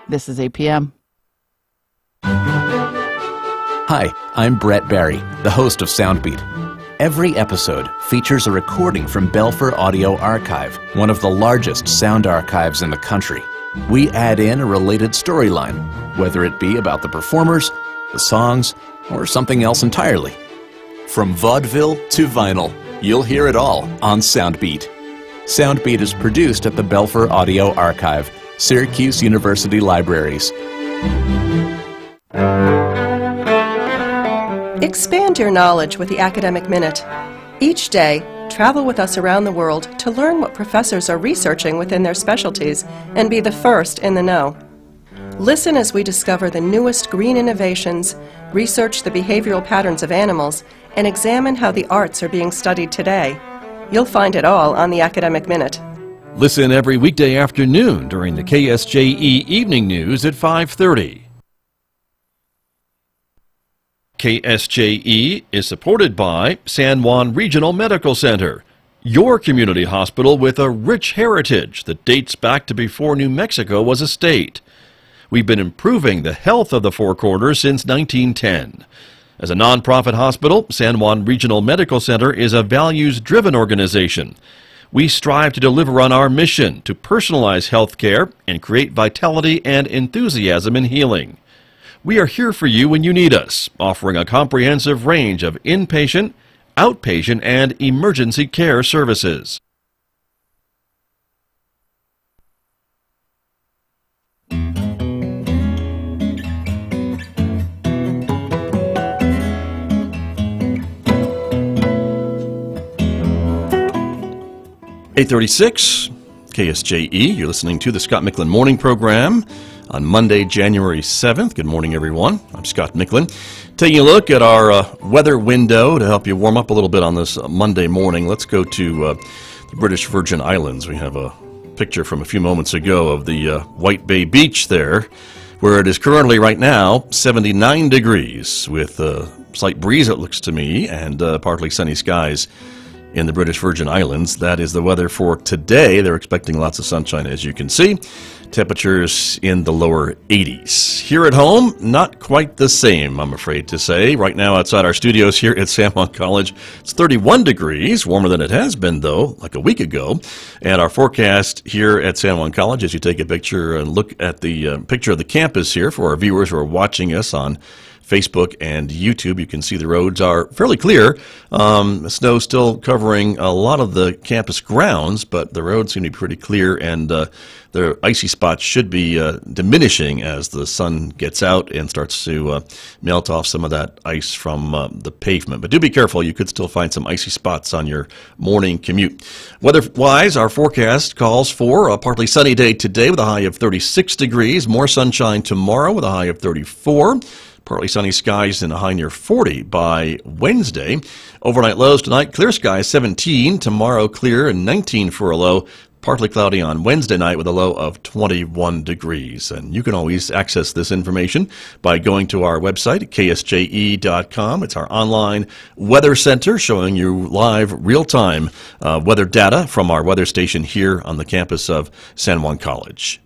This is APM. Hi, I'm Brett Barry, the host of Soundbeat. Every episode features a recording from Belfer Audio Archive, one of the largest sound archives in the country. We add in a related storyline, whether it be about the performers, the songs, or something else entirely. From vaudeville to vinyl, you'll hear it all on Soundbeat. Soundbeat is produced at the Belfer Audio Archive, Syracuse University Libraries. Expand your knowledge with the Academic Minute. Each day, travel with us around the world to learn what professors are researching within their specialties and be the first in the know. Listen as we discover the newest green innovations, research the behavioral patterns of animals, and examine how the arts are being studied today. You'll find it all on the Academic Minute. Listen every weekday afternoon during the KSJE Evening News at 5:30. KSJE is supported by San Juan Regional Medical Center, your community hospital with a rich heritage that dates back to before New Mexico was a state. We've been improving the health of the Four Corners since 1910. As a nonprofit hospital, San Juan Regional Medical Center is a values-driven organization. We strive to deliver on our mission to personalize health care and create vitality and enthusiasm in healing. We are here for you when you need us, offering a comprehensive range of inpatient, outpatient, and emergency care services. (8:36) KSJE. You're listening to the Scott Michlin Morning Program on Monday, January 7th. Good morning, everyone. I'm Scott Michlin. Taking a look at our weather window to help you warm up a little bit on this Monday morning. Let's go to the British Virgin Islands. We have a picture from a few moments ago of the White Bay Beach there, where it is currently right now 79 degrees with a slight breeze, it looks to me, and partly sunny skies in the British Virgin Islands. That is the weather for today. They're expecting lots of sunshine, as you can see. Temperatures in the lower 80s. Here at home, not quite the same, I'm afraid to say. Right now outside our studios here at San Juan College, it's 31 degrees, warmer than it has been, though, like a week ago. And our forecast here at San Juan College, as you take a picture and look at the picture of the campus here for our viewers who are watching us on Facebook and YouTube, you can see the roads are fairly clear. Snow still covering a lot of the campus grounds, but the roads seem to be pretty clear, and the icy spots should be diminishing as the sun gets out and starts to melt off some of that ice from the pavement. But do be careful, you could still find some icy spots on your morning commute. Weather-wise, our forecast calls for a partly sunny day today with a high of 36 degrees, more sunshine tomorrow with a high of 34. Partly sunny skies and a high near 40 by Wednesday. Overnight lows tonight, clear skies 17. Tomorrow clear and 19 for a low. Partly cloudy on Wednesday night with a low of 21 degrees. And you can always access this information by going to our website at ksje.com. It's our online weather center showing you live real-time weather data from our weather station here on the campus of San Juan College.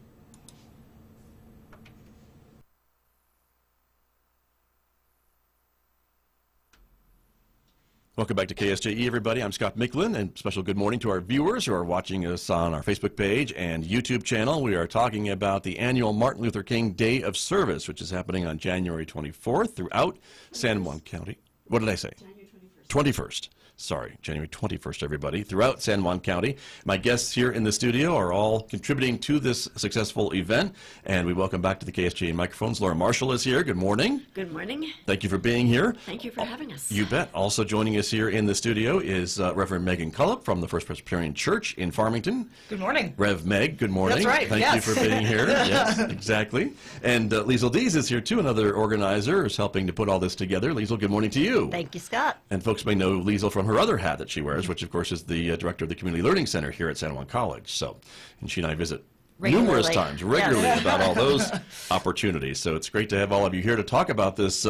Welcome back to KSJE, everybody. I'm Scott Michlin, and special good morning to our viewers who are watching us on our Facebook page and YouTube channel. We are talking about the annual Martin Luther King Day of Service, which is happening on January 24th throughout San Juan County. What did I say? January 21st. Sorry, January 21st, everybody, throughout San Juan County. My guests here in the studio are all contributing to this successful event, and we welcome back to the KSJE microphones. Laura Marshall is here. Good morning. Good morning. Thank you for being here. Thank you for having us. You bet. Also joining us here in the studio is Reverend Megan Cullop from the First Presbyterian Church in Farmington. Good morning. Rev Meg, good morning. That's right, Thank yes. you for being here. Yes, exactly. And Liesl Dees is here too, another organizer who's helping to put all this together. Liesl, good morning to you. Thank you, Scott. And folks may know Liesl from her other hat that she wears, which of course is the director of the Community Learning Center here at San Juan College. So, and she and I visit numerous times, regularly, yes. about all those opportunities. So it's great to have all of you here to talk about this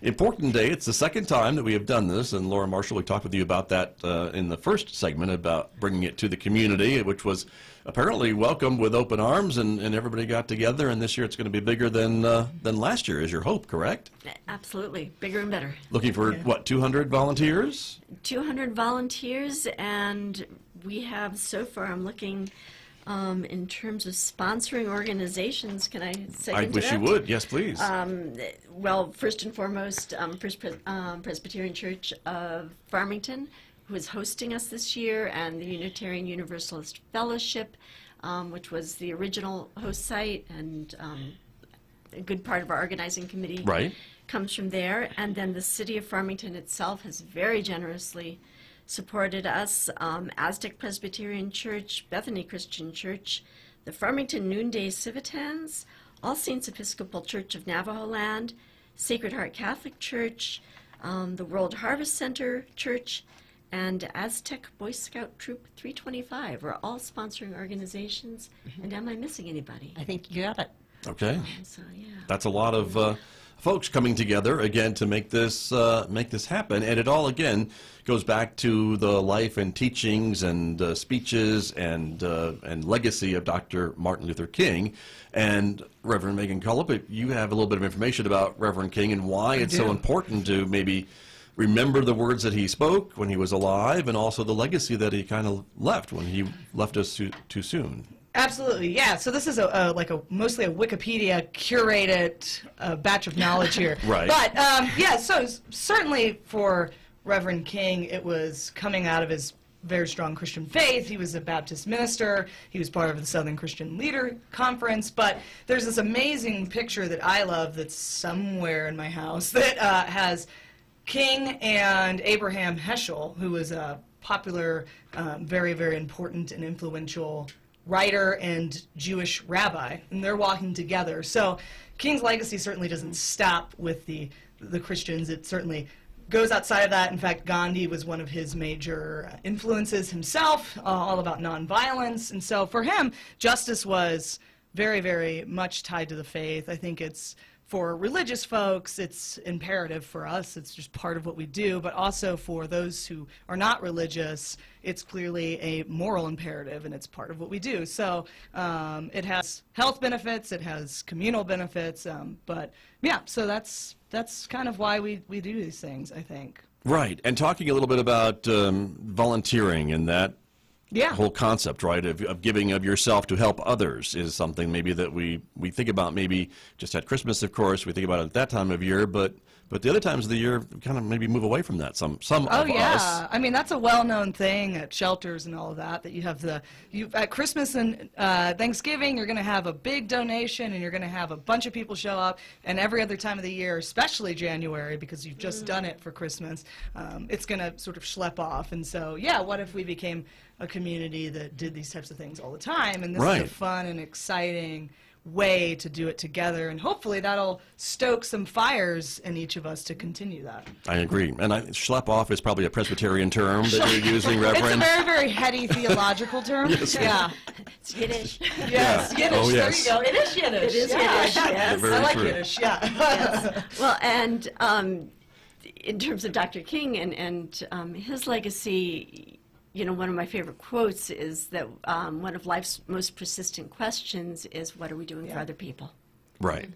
important day. It's the second time that we have done this, and Laura Marshall, we talked with you about that in the first segment about bringing it to the community, which was apparently welcomed with open arms, and everybody got together, and this year it's going to be bigger than last year, is your hope, correct? Absolutely. Bigger and better. Looking for, what, 200 volunteers? 200 volunteers, and we have so far, I'm looking in terms of sponsoring organizations. Can I say I wish you would. Yes, please. Well, first and foremost, First Presbyterian Church of Farmington, who is hosting us this year, and the Unitarian Universalist Fellowship, which was the original host site, and a good part of our organizing committee comes from there. And then the city of Farmington itself has very generously supported us. Aztec Presbyterian Church, Bethany Christian Church, the Farmington Noonday Civitans, All Saints Episcopal Church of Navajo Land, Sacred Heart Catholic Church, the World Harvest Center Church, and Aztec Boy Scout Troop 325 are all sponsoring organizations. And am I missing anybody? I think you got it. Okay. So, yeah. That's a lot of folks coming together again to make this happen, and it all again goes back to the life and teachings and speeches and legacy of Dr. Martin Luther King. And Reverend Megan Cullip, you have a little bit of information about Reverend King and why it's so important to maybe remember the words that he spoke when he was alive, and also the legacy that he kind of left when he left us too soon. Absolutely, yeah. So this is mostly a Wikipedia curated batch of knowledge here. Right. But yeah, so certainly for Reverend King, it was coming out of his very strong Christian faith. He was a Baptist minister. He was part of the Southern Christian Leader Conference. But there's this amazing picture that I love that's somewhere in my house that has King and Abraham Heschel, who was a popular, very, very important and influential writer and Jewish rabbi, and they're walking together. So King's legacy certainly doesn't stop with the Christians. It certainly goes outside of that. In fact, Gandhi was one of his major influences himself, all about nonviolence. And so for him, justice was very, very much tied to the faith. I think it's, for religious folks, it's imperative. For us, it's just part of what we do. But also for those who are not religious, it's clearly a moral imperative, and it's part of what we do. So it has health benefits, it has communal benefits. But yeah, so that's kind of why we do these things, I think. Right, and talking a little bit about volunteering and that whole concept, right, of giving of yourself to help others is something maybe that we think about maybe just at Christmas, of course, we think about it at that time of year, but the other times of the year, we kind of maybe move away from that, some of us. I mean, that's a well-known thing at shelters and all of that you have at Christmas and Thanksgiving, you're going to have a big donation, and you're going to have a bunch of people show up, and every other time of the year, especially January, because you've just done it for Christmas, it's going to sort of schlep off. And so, yeah, what if we became a community that did these types of things all the time? And this is a fun and exciting way to do it together, and hopefully that'll stoke some fires in each of us to continue that. I agree. And schlep off is probably a Presbyterian term that you're using, Reverend. It's a very, very heady theological term. Yes. Yeah. It's Yiddish. Yes, Yiddish. Oh, yes. There you go. It is Yiddish. It is Yiddish, yes. Very I like true. Yiddish, yeah. Yes. Well, and in terms of Dr. King and his legacy, you know, one of my favorite quotes is that one of life's most persistent questions is, what are we doing for other people? Right.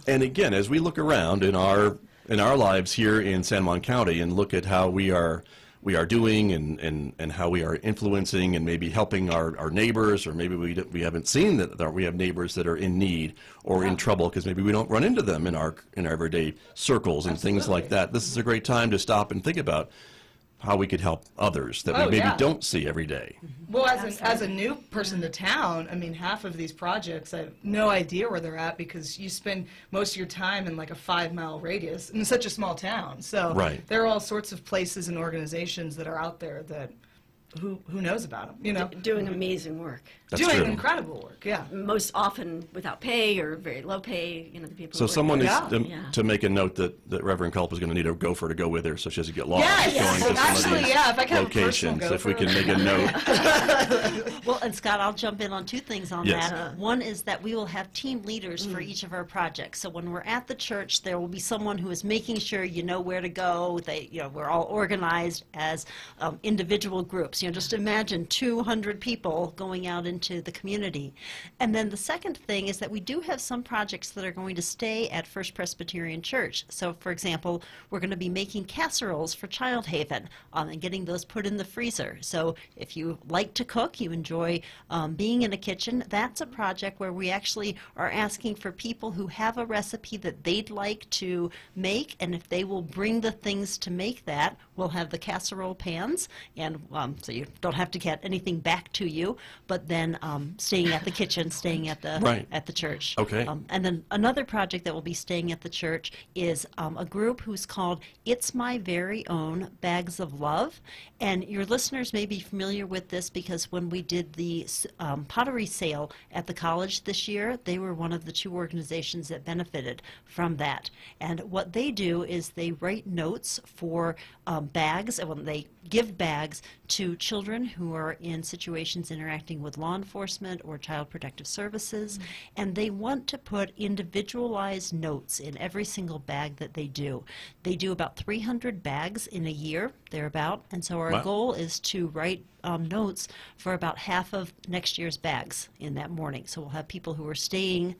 And again, as we look around in our lives here in San Juan County and look at how we are doing and how we are influencing and maybe helping our neighbors, or maybe we haven't seen that we have neighbors that are in need or in trouble because maybe we don't run into them in our everyday circles and things like that. This is a great time to stop and think about how we could help others that we maybe don't see every day. Well, as a new person to town, I mean, half of these projects, I have no idea where they're at because you spend most of your time in like a 5-mile radius in such a small town. So there are all sorts of places and organizations that are out there that who knows about them, you know? Doing amazing work. That's doing true. incredible work, yeah. Most often without pay or very low pay, you know, the people. So who someone work needs to make a note that Reverend Culp is going to need a gopher to go with her so she doesn't get lost Yes, going to some actually, of these if I can have a personal locations. gopher. If we can make a note. Well, and Scott, I'll jump in on two things on Yes. that. One is that we will have team leaders for each of our projects. So when we're at the church, there will be someone who is making sure you know where to go. We're all organized as individual groups. You know, just imagine 200 people going out into the community. And then the second thing is that we do have some projects that are going to stay at First Presbyterian Church. So, for example, we're going to be making casseroles for Child Haven and getting those put in the freezer. So if you like to cook, you enjoy being in a kitchen, that's a project where we actually are asking for people who have a recipe that they'd like to make, and if they will bring the things to make that, we'll have the casserole pans, and so you don't have to get anything back to you, but then staying at the kitchen, staying at the at the church. Okay. And then another project that will be staying at the church is a group who's called It's My Very Own Bags of Love, and your listeners may be familiar with this because when we did the pottery sale at the college this year, they were one of the 2 organizations that benefited from that. And what they do is they write notes for bags, and when they give bags to children who are in situations interacting with law enforcement or child protective services, and they want to put individualized notes in every single bag that they do. They do about 300 bags in a year, thereabout, and so our goal is to write notes for about half of next year's bags in that morning. So we'll have people who are staying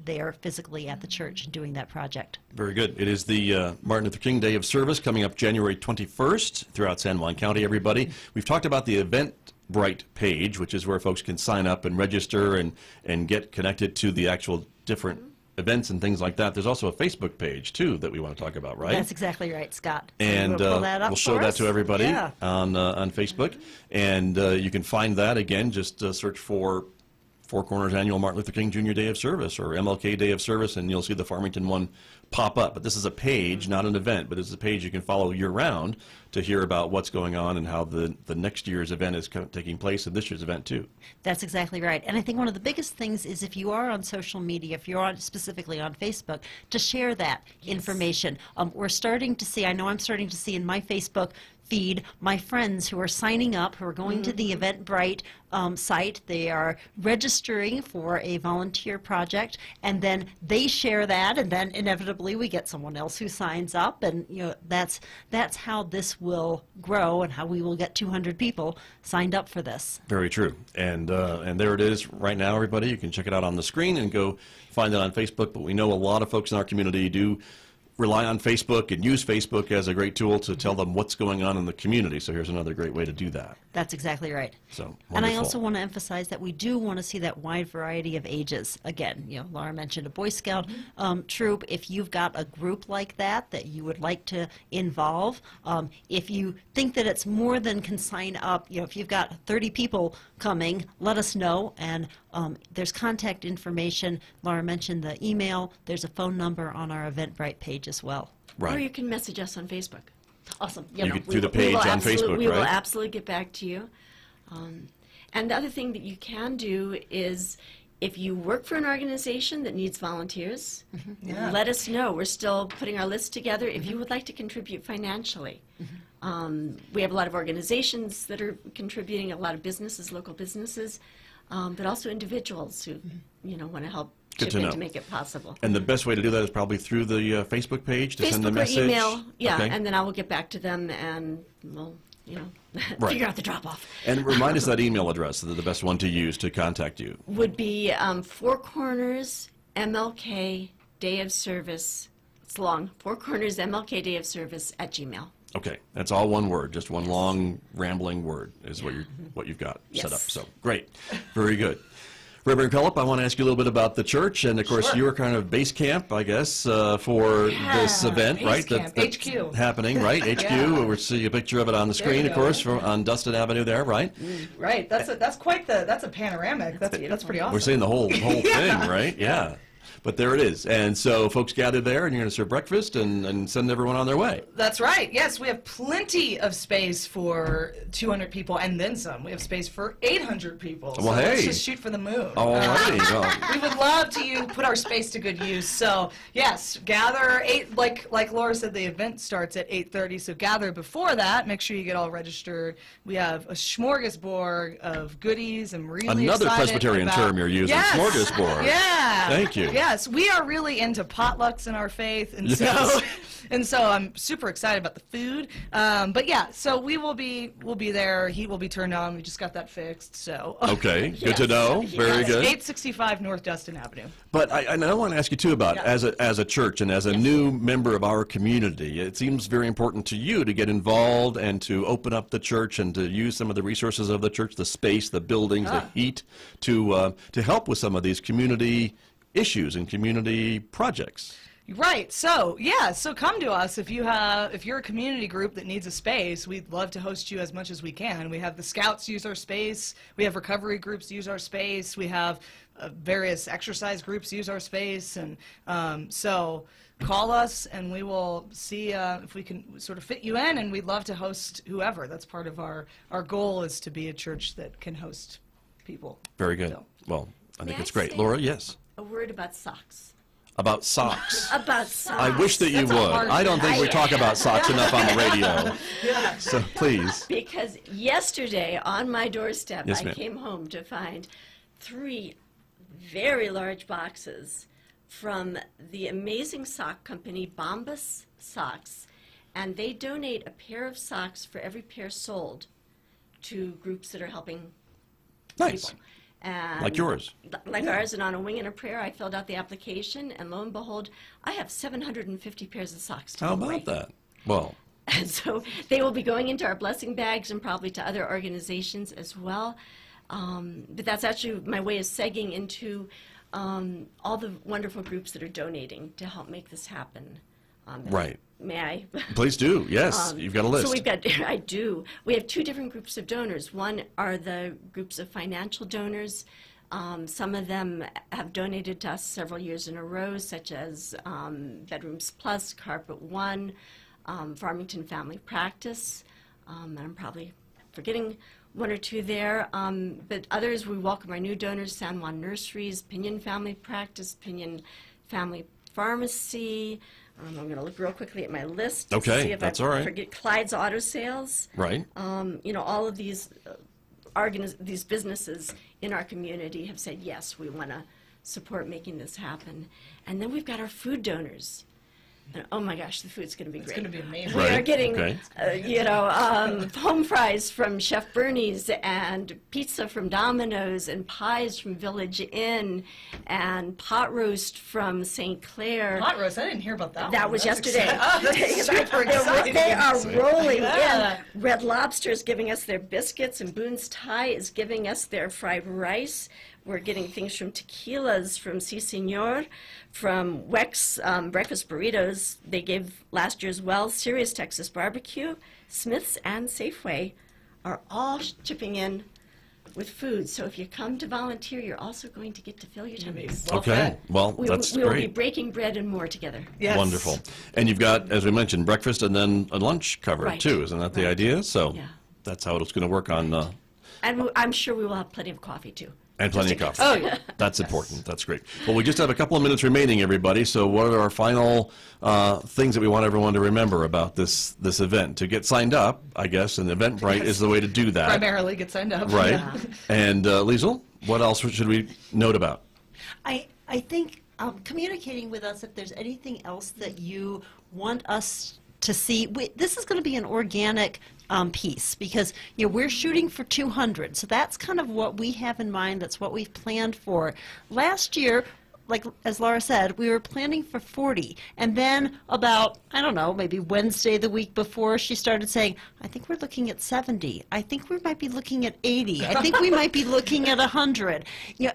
there physically at the church and doing that project. Very good. It is the Martin Luther King Day of Service coming up January 21st throughout San Juan County, everybody. We've talked about the Eventbrite page, which is where folks can sign up and register and get connected to the actual different events and things like that. There's also a Facebook page, too, that we want to talk about, right? That's exactly right, Scott. And we'll show that to everybody on Facebook. And you can find that, again, just search for Four Corners Annual Martin Luther King Jr. Day of Service or MLK Day of Service, and you'll see the Farmington one pop up. But this is a page, not an event, but it's a page you can follow year-round to hear about what's going on and how the next year's event is taking place, and this year's event, too. That's exactly right. And I think one of the biggest things is if you are on social media, if you're specifically on Facebook, to share that information. We're starting to see, I know I'm starting to see in my Facebook feed my friends who are signing up, who are going to the Eventbrite site. They are registering for a volunteer project, and then they share that, and then inevitably we get someone else who signs up, and you know that's how this will grow and how we will get 200 people signed up for this. Very true. And there it is right now, everybody. You can check it out on the screen and go find it on Facebook. But we know a lot of folks in our community do rely on Facebook and use Facebook as a great tool to tell them what's going on in the community. So here's another great way to do that. That's exactly right. So wonderful. And I also want to emphasize that we do want to see that wide variety of ages. Again, you know, Laura mentioned a Boy Scout troop. If you've got a group like that that you would like to involve, if you think that it's more than can sign up, you know, if you've got 30 people coming, let us know. And there's contact information. Laura mentioned the email. There's a phone number on our Eventbrite page as well. Right. Or you can message us on Facebook. Awesome. You can through the page on Facebook, we right? will absolutely get back to you. And the other thing that you can do is if you work for an organization that needs volunteers, let us know. We're still putting our list together. If you would like to contribute financially, we have a lot of organizations that are contributing, a lot of businesses, local businesses, but also individuals who want to help Good chip to in know. to make it possible. And the best way to do that is probably through the Facebook page to send a Facebook or message? email, yeah, Okay. and then I will get back to them and we'll, figure out the drop-off. And remind us that email address, the best one to use to contact you. Would be Four Corners MLK Day of Service. It's long. Four Corners MLK Day of Service @gmail. Okay, that's all one word, just one long rambling word is what you've got set up. So great, very good. Reverend Cullip, I want to ask you a little bit about the church, and of course you were kind of base camp, I guess, for this event, right? Camp, that's HQ. Happening, right? HQ. We'll see a picture of it on the screen, of course, on Dustin Avenue there, right? Right. That's a panoramic. That's pretty awesome. We're seeing the whole thing, right? Yeah. But there it is. And so folks gather there, and you're going to serve breakfast and send everyone on their way. That's right. Yes, we have plenty of space for 200 people and then some. We have space for 800 people. Well, so let's hey. just shoot for the moon. All righty. Well, We would love to put our space to good use. So, yes, gather, like Laura said, the event starts at 8:30, so gather before that. Make sure you get all registered. We have a smorgasbord of goodies. I'm really another excited Presbyterian about, term you're using, yes, smorgasbord. Yeah. Yeah. Thank you. Yes, we are really into potlucks in our faith, and so I'm super excited about the food. But yeah, so we'll be there. Heat will be turned on. We just got that fixed. So Okay, good to know. Very good. 865 North Dustin Avenue. But I want to ask you too about as a church and as a new member of our community, it seems very important to you to get involved and to open up the church and to use some of the resources of the church, the space, the buildings, the heat, to help with some of these community issues and community projects. Right. So so come to us if you're a community group that needs a space. We'd love to host you as much as we can. We have the Scouts use our space. We have recovery groups use our space. We have various exercise groups use our space, and so call us and we will see if we can sort of fit you in. And we'd love to host whoever. That's part of our goal, is to be a church that can host people. Very good. So. Well, I think May it's I great. say Laura, yes. A word about socks. About socks. About socks. I wish that you would. I don't think we talk about socks enough on the radio. So please. Because yesterday on my doorstep, Yes, I ma'am. came home to find 3 very large boxes from the amazing sock company Bombas Socks, and they donate a pair of socks for every pair sold to groups that are helping Nice. people. And Like yours. Like ours, and on a wing and a prayer, I filled out the application, and lo and behold, I have 750 pairs of socks to How give away. about that? Well, And so they will be going into our blessing bags and probably to other organizations as well. But that's actually my way of segging into all the wonderful groups that are donating to help make this happen. right. May I? Please do. Yes, you've got a list. So we've got, I do. We have 2 different groups of donors. One are the groups of financial donors. Some of them have donated to us several years in a row, such as Bedrooms Plus, Carpet One, Farmington Family Practice, and I'm probably forgetting 1 or 2 there. But others, we welcome our new donors: San Juan Nurseries, Pinion Family Practice, Pinion Family Pharmacy. I'm going to look real quickly at my list to Okay, see if that's I all right. forget Clyde's Auto Sales. Right. All of these these businesses in our community have said, yes, we want to support making this happen. And then we've got our food donors. And, oh my gosh, the food's going to be great. It's going to be amazing. We are Right, getting, okay. home fries from Chef Bernie's, and pizza from Domino's, and pies from Village Inn, and pot roast from St. Clair. Hot roast. I didn't hear about that. That one. was That's yesterday. exciting. Oh, that's super exciting. They are rolling Yeah. in. Red Lobster is giving us their biscuits, and Boone's Thai is giving us their fried rice. We're getting things from Tequilas, from Si Senor, from Wex Breakfast Burritos. They gave last year as well. Serious Texas Barbecue, Smith's, and Safeway are all chipping in with food. So if you come to volunteer, you're also going to get to fill your tummies. Well Okay. fed. Well, We that's will be great. breaking bread and more together. Yes. Wonderful. And you've got, as we mentioned, breakfast and then a lunch covered Right. too. Isn't that the Right. idea? So Yeah. that's how it's going to work on. And I'm sure we will have plenty of coffee, too. And plenty of coffee. Oh, yeah. That's important. That's great. Well, we just have a couple of minutes remaining, everybody. So what are our final things that we want everyone to remember about this event? To get signed up, I guess, and Eventbrite is the way to do that. Primarily get signed up. Right. Yeah. And Liesl, what else should we note about? I think communicating with us if there's anything else that you want us to see. This is going to be an organic piece because we're shooting for 200, so that's kind of what we have in mind. That's what we've planned for. Last year, like as Laura said, we were planning for 40, and then about, I don't know, maybe Wednesday the week before, she started saying, I think we're looking at 70. I think we might be looking at 80. I think we might be looking at 100.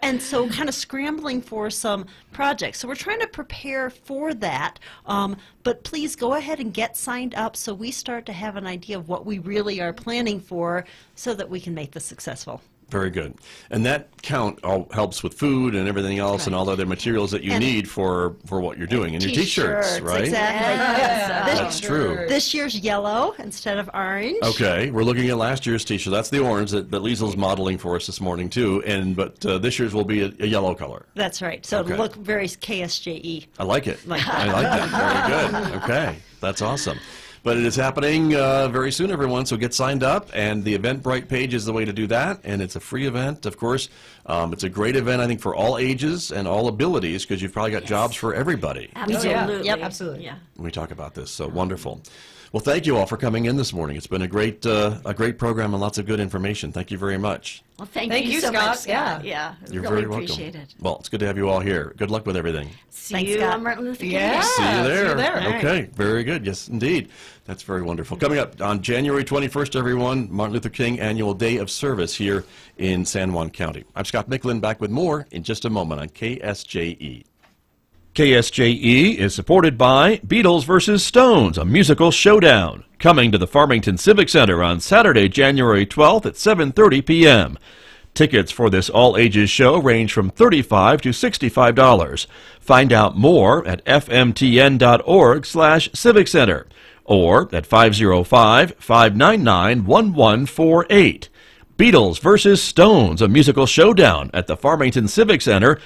And so kind of scrambling for some projects. So we're trying to prepare for that, but please go ahead and get signed up so we start to have an idea of what we really are planning for so that we can make this successful. Very good. And that count all helps with food and everything else and all the other materials that you And- need for what you're doing. And your T-shirts, right? Exactly. Yeah. That's true. This year's yellow instead of orange. Okay, we're looking at last year's T-shirt. That's the orange that Liesl's modeling for us this morning too. But this year's will be a yellow color. That's right. So Okay. it'll look very KSJE. I like it. I like that. Very good. Okay, that's awesome. But it is happening very soon, everyone, so get signed up, and the Eventbrite page is the way to do that, and it's a free event, of course. It's a great event, I think, for all ages and all abilities, because you've probably got jobs for everybody. Absolutely. Yep, absolutely. Yeah. When we talk about this, so wonderful. Well, thank you all for coming in this morning. It's been a great program and lots of good information. Thank you very much. Well, thank Thank you you, so Scott. much, Scott. Yeah. You're really very welcome. appreciate it. Well, it's good to have you all here. Good luck with everything. See Thanks, you Scott. on Martin Luther King Yeah. Day. See you there. see you there. All right. Okay, very good. Yes, indeed. That's very wonderful. Coming up on January 21st, everyone, Martin Luther King Annual Day of Service here in San Juan County. I'm Scott Michlin, back with more in just a moment on KSJE. KSJE is supported by Beatles vs. Stones, a musical showdown, coming to the Farmington Civic Center on Saturday, January 12th at 7:30 p.m. Tickets for this all-ages show range from $35 to $65. Find out more at fmtn.org/Civic Center or at 505-599-1148. Beatles vs. Stones, a musical showdown at the Farmington Civic Center.